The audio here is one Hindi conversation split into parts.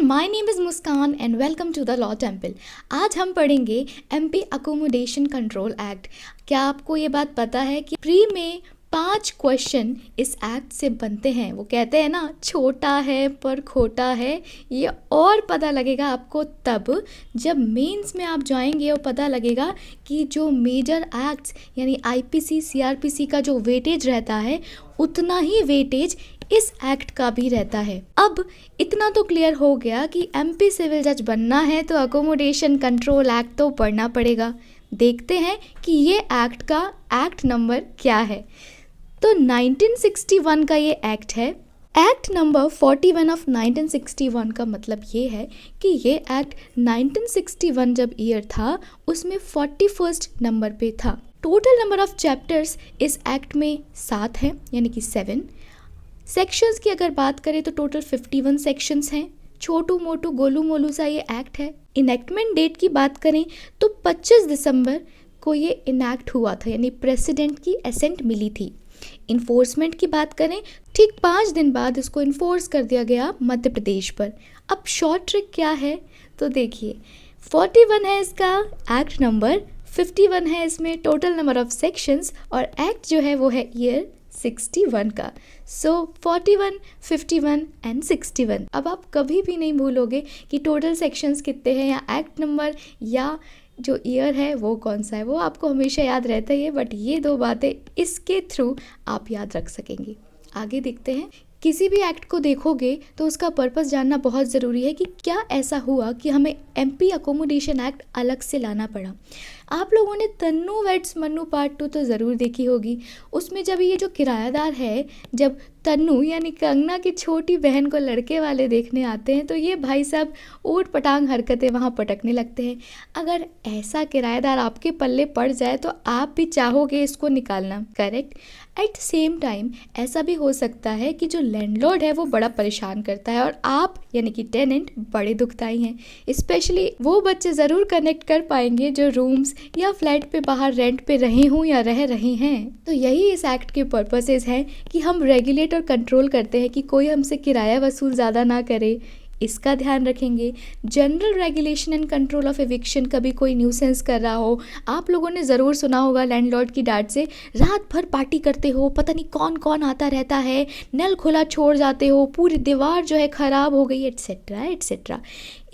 My name is Muskan and welcome to the law temple. आज हम पढ़ेंगे एमपी अकोमोडेशन कंट्रोल एक्ट। क्या आपको ये बात पता है कि प्री में 5 क्वेश्चन इस एक्ट से बनते हैं। वो कहते हैं ना, छोटा है पर खोटा है। ये और पता लगेगा आपको तब जब मेंस में आप जाएंगे और पता लगेगा कि जो मेजर एक्ट्स यानी आईपीसी सीआरपीसी का जो वेटेज रहता है उतना ही वेटेज इस एक्ट का भी रहता है। अब इतना तो क्लियर हो गया कि एमपी सिविल जज बनना है तो अकोमोडेशन कंट्रोल एक्ट तो पढ़ना पड़ेगा। देखते हैं कि ये एक्ट का एक्ट नंबर क्या है। तो 1961 का ये एक्ट है। एक्ट नंबर 41 ऑफ 1961 का मतलब ये है कि ये एक्ट 1961 जब ईयर था उसमें 41st नंबर पे था। टोटल नंबर ऑफ चैप्टर्स इस एक्ट में 7 हैं, यानी कि 7। सेक्शंस की अगर बात करें तो टोटल 51 सेक्शंस हैं। छोटू मोटू गोलू मोलू सा ये एक्ट है। इनेक्टमेंट डेट की बात करें तो 25 दिसंबर को ये इनैक्ट हुआ था, यानी प्रेसिडेंट की एसेंट मिली थी। इन्फोर्समेंट की बात करें ठीक 5 दिन बाद इसको इन्फोर्स कर दिया गया मध्य प्रदेश पर। अब शॉर्ट ट्रिक क्या है तो देखिए, 41 है इसका एक्ट नंबर, 51 है इसमें टोटल नंबर ऑफ सेक्शंस और एक्ट जो है वो है ईयर 61 का। सो 41, 51 एंड 61। अब आप कभी भी नहीं भूलोगे कि टोटल सेक्शंस कितने हैं या एक्ट नंबर या जो ईयर है वो कौन सा है, वो आपको हमेशा याद रहता ही है। बट ये 2 बातें इसके थ्रू आप याद रख सकेंगे। आगे देखते हैं। किसी भी एक्ट को देखोगे तो उसका पर्पस जानना बहुत ज़रूरी है कि क्या ऐसा हुआ कि हमें एमपी अकोमोडेशन एक्ट अलग से लाना पड़ा। आप लोगों ने तन्नू वेड्स मन्नू पार्ट 2 तो ज़रूर देखी होगी। उसमें जब ये जो किराएदार है, जब तन्नू यानी कंगना की छोटी बहन को लड़के वाले देखने आते हैं तो ये भाई साहब ऊट पटांग हरकतें वहाँ पटकने लगते हैं। अगर ऐसा किराएदार आपके पल्ले पड़ जाए तो आप भी चाहोगे इसको निकालना, correct. At the same time ऐसा भी हो सकता है कि जो लैंडलॉर्ड है वो बड़ा परेशान करता है और आप यानी कि टेनेंट बड़े दुखदाई हैं। स्पेशली वो बच्चे ज़रूर कनेक्ट कर पाएंगे जो रूम्स या फ्लैट पे बाहर रेंट पे रहे हों या रह रहे हैं। तो यही इस एक्ट के पर्पसेस हैं कि हम रेगुलेट और कंट्रोल करते हैं कि कोई हमसे किराया वसूल ज़्यादा ना करे, इसका ध्यान रखेंगे। General regulation and control of eviction, कभी कोई न्यूसेंस कर रहा हो, आप लोगों ने ज़रूर सुना होगा लैंडलॉर्ड की डांट से, रात भर पार्टी करते हो, पता नहीं कौन कौन आता रहता है, नल खुला छोड़ जाते हो, पूरी दीवार जो है ख़राब हो गई, एट्सेट्रा एट्सेट्रा।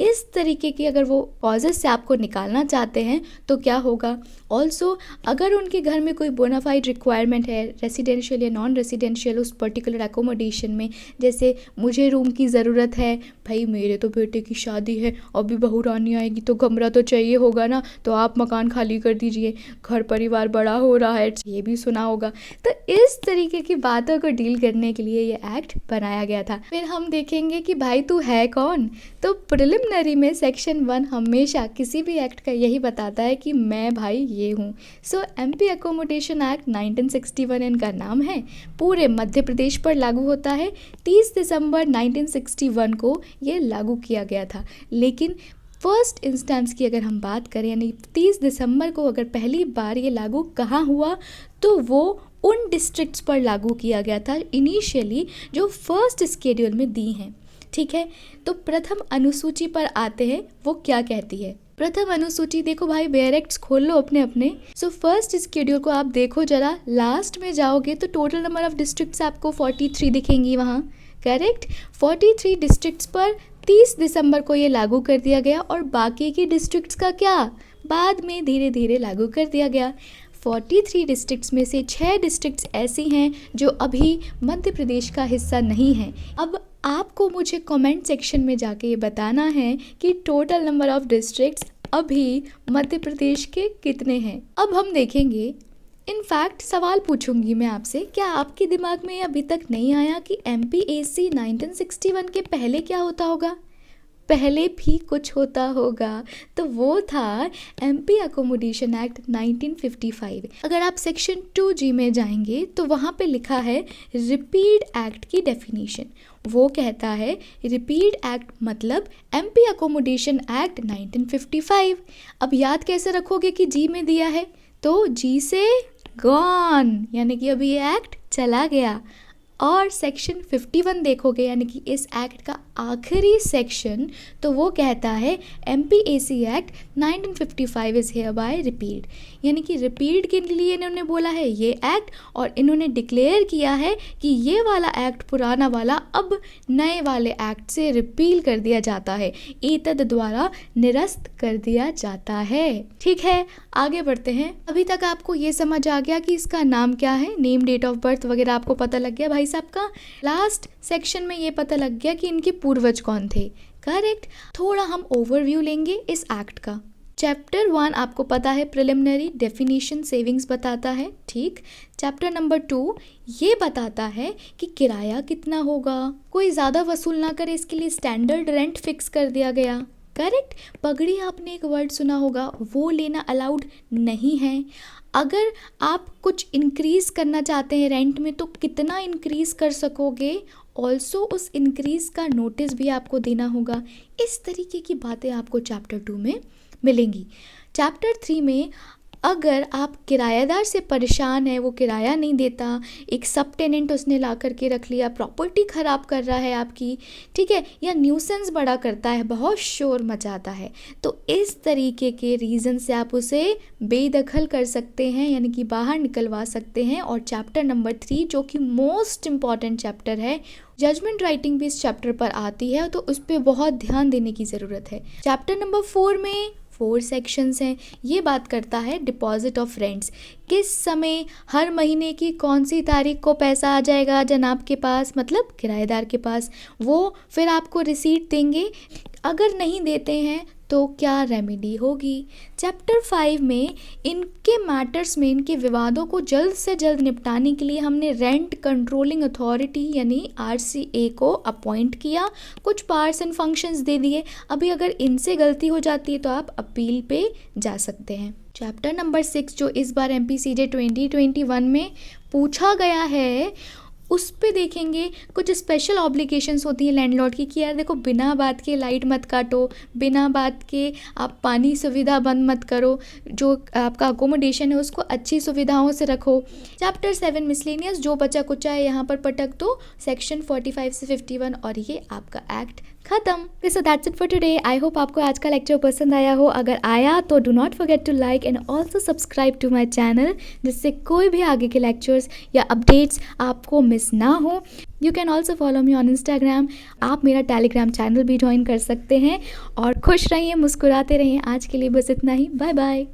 इस तरीके की अगर वो कॉजेज़ से आपको निकालना चाहते हैं तो क्या होगा। ऑल्सो अगर उनके घर में कोई बोनाफाइड रिक्वायरमेंट है रेसिडेंशियल या नॉन रेसिडेंशियल उस पर्टिकुलर एकोमोडेशन में, जैसे मुझे रूम की ज़रूरत है, भाई मेरे तो बेटे की शादी है, अभी बहू रानी आएगी तो कमरा तो चाहिए होगा ना, तो आप मकान खाली कर दीजिए, घर परिवार बड़ा हो रहा है, ये भी सुना होगा। तो इस तरीके की बातों को डील करने के लिए ये एक्ट बनाया गया था। फिर हम देखेंगे कि भाई तू है कौन। तो प्रिलिमिनरी में सेक्शन 1 हमेशा किसी भी एक्ट का यही बताता है कि मैं भाई ये हूँ। सो एमपी अकोमोडेशन एक्ट 1961 इनका नाम है, पूरे मध्य प्रदेश पर लागू होता है। 30 दिसंबर 1961 को ये लागू किया गया था। लेकिन फर्स्ट इंस्टेंस की अगर हम बात करें यानी 30 दिसंबर को अगर पहली बार ये लागू कहाँ हुआ तो वो उन डिस्ट्रिक्ट्स पर लागू किया गया था इनिशियली जो फर्स्ट स्केड्यूल में दी हैं। ठीक है, तो प्रथम अनुसूची पर आते हैं, वो क्या कहती है। प्रथम अनुसूची देखो भाई, बेयरेक्ट्स खोल लो अपने अपने। सो फर्स्ट स्केड्यूल को आप देखो जरा, लास्ट में जाओगे तो टोटल नंबर ऑफ डिस्ट्रिक्ट्स आपको 43 दिखेंगी वहाँ, करेक्ट। 43 डिस्ट्रिक्ट्स पर 30 दिसंबर को ये लागू कर दिया गया और बाकी की डिस्ट्रिक्ट्स का क्या, बाद में धीरे धीरे लागू कर दिया गया। 43 डिस्ट्रिक्ट्स में से 6 डिस्ट्रिक्ट्स ऐसी हैं जो अभी मध्य प्रदेश का हिस्सा नहीं हैं। अब आपको मुझे कमेंट सेक्शन में जाके ये बताना है कि टोटल नंबर ऑफ डिस्ट्रिक्ट्स अभी मध्य प्रदेश के कितने हैं। अब हम देखेंगे, इनफैक्ट सवाल पूछूंगी मैं आपसे, क्या आपके दिमाग में अभी तक नहीं आया कि एमपीएसी 1961 के पहले क्या होता होगा। पहले भी कुछ होता होगा, तो वो था एमपी अकोमोडेशन एक्ट 1955। अगर आप सेक्शन 2G में जाएंगे तो वहाँ पे लिखा है रिपीड एक्ट की डेफिनेशन। वो कहता है रिपीड एक्ट मतलब एमपी अकोमोडेशन एक्ट 1955। अब याद कैसे रखोगे कि जी में दिया है, तो जी से गॉन यानी कि अभी ये एक्ट चला गया। और सेक्शन 51 देखोगे यानी कि इस एक्ट का आखिरी सेक्शन, तो वो कहता है MPAC act 1955 is hereby repealed, यानी कि रिपील्ड के लिए इन्होंने बोला है ये एक्ट, और इन्होंने डिक्लेयर किया है कि ये वाला एक्ट पुराना वाला अब नए वाले एक्ट से रिपील कर दिया जाता है, एतद द्वारा निरस्त कर दिया जाता है। ठीक है, आगे बढ़ते हैं। अभी तक आपको ये समझ आ गया कि इसका नाम क्या है, नेम, डेट ऑफ बर्थ वगैरह आपको पता लग गया भाई साहब का। लास्ट सेक्शन में ये पता लग गया कि इनके पूर्वज कौन थे। करेक्ट। थोड़ा हम ओवरव्यू लेंगे इस एक्ट का। चैप्टर 1 आपको पता है प्रिलिमिनरी डेफिनेशन सेविंग्स बताता है, ठीक। चैप्टर नंबर 2 ये बताता है कि किराया कितना होगा, कोई ज़्यादा वसूल ना करे इसके लिए स्टैंडर्ड रेंट फिक्स कर दिया गया। करेक्ट। पगड़ी आपने एक वर्ड सुना होगा, वो लेना अलाउड नहीं है। अगर आप कुछ इंक्रीज़ करना चाहते हैं रेंट में तो कितना इंक्रीज़ कर सकोगे, ऑल्सो उस इंक्रीज़ का नोटिस भी आपको देना होगा। इस तरीके की बातें आपको चैप्टर 2 में मिलेंगी। चैप्टर 3 में अगर आप किराएदार से परेशान है, वो किराया नहीं देता, एक सब टेनेंट उसने ला करके रख लिया, प्रॉपर्टी ख़राब कर रहा है आपकी, ठीक है, या न्यूसेंस बड़ा करता है, बहुत शोर मचाता है, तो इस तरीके के रीज़न से आप उसे बेदखल कर सकते हैं, यानी कि बाहर निकलवा सकते हैं। और चैप्टर नंबर 3 जो कि मोस्ट इम्पॉर्टेंट चैप्टर है, जजमेंट राइटिंग भी इस चैप्टर पर आती है, तो उस पर बहुत ध्यान देने की ज़रूरत है। चैप्टर नंबर 4 में 4 सेक्शंस हैं। ये बात करता है डिपॉजिट ऑफ रेंट्स, किस समय हर महीने की कौन सी तारीख को पैसा आ जाएगा जनाब के पास, मतलब किराएदार के पास, वो फिर आपको रिसीट देंगे। अगर नहीं देते हैं तो क्या रेमेडी होगी। चैप्टर 5 में इनके मैटर्स में, इनके विवादों को जल्द से जल्द निपटाने के लिए हमने रेंट कंट्रोलिंग अथॉरिटी यानी RCA को अपॉइंट किया, कुछ पावर्स एंड फंक्शंस दे दिए। अभी अगर इनसे गलती हो जाती है तो आप अपील पे जा सकते हैं। चैप्टर नंबर 6 जो इस बार MPCJ 2021 में पूछा गया है, उस पे देखेंगे कुछ स्पेशल ऑब्लिगेशंस होती हैं लैंडलॉर्ड की, कि यार देखो बिना बात के लाइट मत काटो, बिना बात के आप पानी सुविधा बंद मत करो, जो आपका अकोमोडेशन है उसको अच्छी सुविधाओं से रखो। चैप्टर 7 मिसलेनियस, जो बचा कुचा है यहाँ पर पटक दो, सेक्शन 45 से 51, और ये आपका एक्ट खत्म। So that's it for today. I hope आपको आज का लेक्चर पसंद आया हो। अगर आया तो do not forget to like and also subscribe to my channel, जिससे कोई भी आगे के लेक्चर्स या अपडेट्स आपको मिस ना हो। You can also follow me on Instagram. आप मेरा टेलीग्राम चैनल भी ज्वाइन कर सकते हैं। और खुश रहिए, मुस्कुराते रहिए। आज के लिए बस इतना ही। Bye bye.